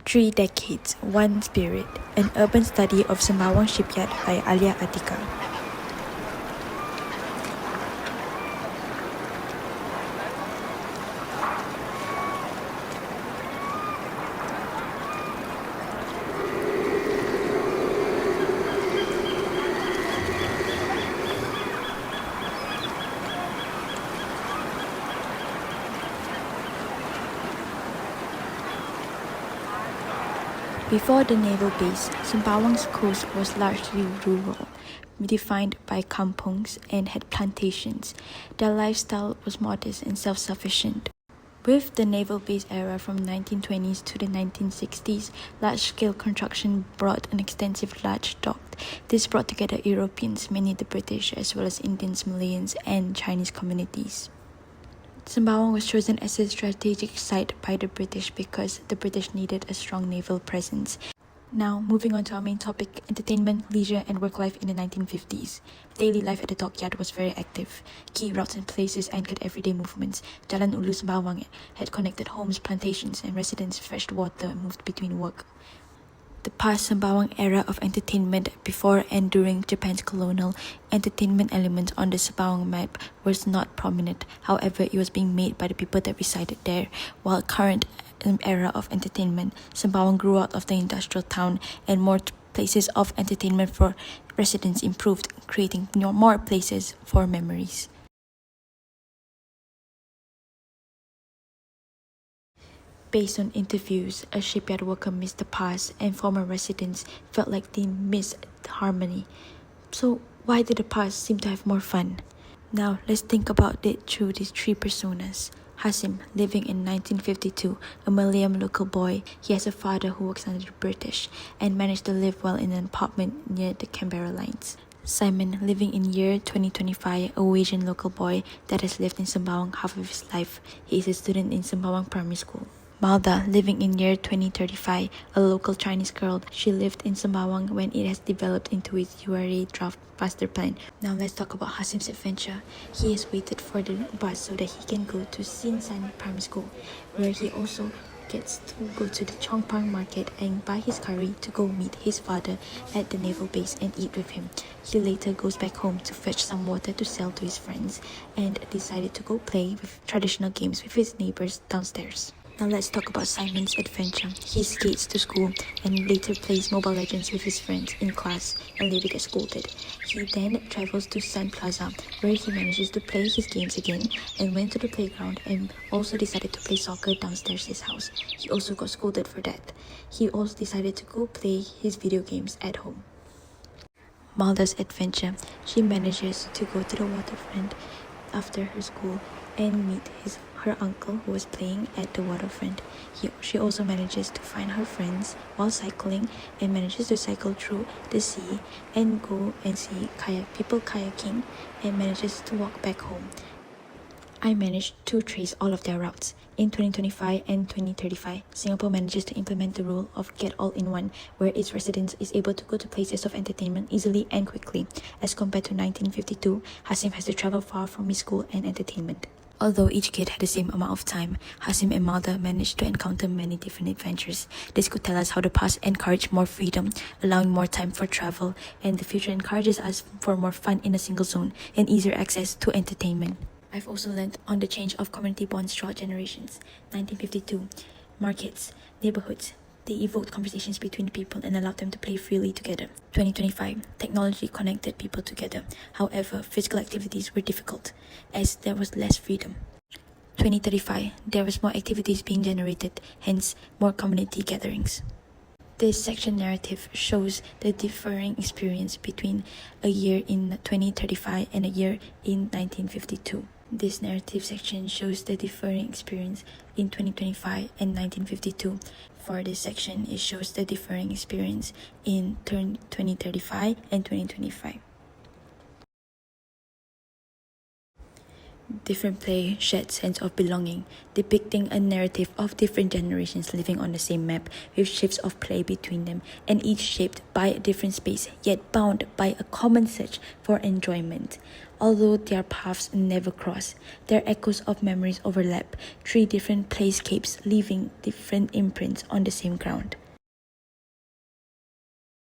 3 Decades, One Spirit, an urban study of Sembawang Shipyard by Alia Atika. Before the naval base, Sembawang's coast was largely rural, defined by kampungs and had plantations. Their lifestyle was modest and self-sufficient. With the naval base era from 1920s to the 1960s, large-scale construction brought an extensive large dock. This brought together Europeans, many the British, as well as Indians, Malayans, and Chinese communities. Sembawang was chosen as a strategic site by the British because the British needed a strong naval presence. Now, moving on to our main topic, entertainment, leisure, and work life in the 1950s. Daily life at the dockyard was very active. Key routes and places anchored everyday movements. Jalan Ulu Sembawang had connected homes, plantations, and residents. Fresh water moved between work. The past Sembawang era of entertainment before and during Japan's colonial entertainment element on the Sembawang map was not prominent. However, it was being made by the people that resided there. While current era of entertainment, Sembawang grew out of the industrial town and more places of entertainment for residents improved, creating more places for memories. Based on interviews, a shipyard worker missed the past and former residents felt like they missed harmony. So why did the past seem to have more fun? Now let's think about it through these 3 personas. Hasim, living in 1952, a Malayan local boy. He has a father who works under the British and managed to live well in an apartment near the Canberra lines. Simon, living in year 2025, a Wasian local boy that has lived in Sembawang half of his life. He is a student in Sembawang Primary School. Malda, living in year 2035, a local Chinese girl. She lived in Sembawang when it has developed into its URA draft master plan. Now let's talk about Hasim's adventure. He has waited for the bus so that he can go to Sinsan Primary School, where he also gets to go to the Chongpang market and buy his curry to go meet his father at the naval base and eat with him. He later goes back home to fetch some water to sell to his friends and decided to go play with traditional games with his neighbors downstairs. Now let's talk about Simon's adventure. He skates to school and later plays Mobile Legends with his friends in class and later gets scolded. He then travels to Sun Plaza where he manages to play his games again and went to the playground and also decided to play soccer downstairs his house. He also got scolded for that. He also decided to go play his video games at home. Malda's adventure. She manages to go to the waterfront after her school and meet her uncle who was playing at the waterfront. She also manages to find her friends while cycling and manages to cycle through the sea and go and see people kayaking and manages to walk back home. I managed to trace all of their routes. In 2025 and 2035, Singapore manages to implement the rule of Get All in One, where its residents is able to go to places of entertainment easily and quickly. As compared to 1952, Hasim has to travel far from his school and entertainment. Although each kid had the same amount of time, Hasim and Malda managed to encounter many different adventures. This could tell us how the past encouraged more freedom, allowing more time for travel, and the future encourages us for more fun in a single zone and easier access to entertainment. I've also learned on the change of community bonds throughout generations. 1952, markets, neighborhoods. They evoked conversations between people and allowed them to play freely together. 2025, technology connected people together. However, physical activities were difficult as there was less freedom. 2035, there was more activities being generated, hence more community gatherings. This section narrative shows the differing experience between a year in 2035 and a year in 1952. This narrative section shows the differing experience in 2025 and 1952. For this section, it shows the differing experience in 2035 and 2025. Different play shared sense of belonging, depicting a narrative of different generations living on the same map with shifts of play between them and each shaped by a different space yet bound by a common search for enjoyment. Although their paths never cross, their echoes of memories overlap, three different playscapes leaving different imprints on the same ground.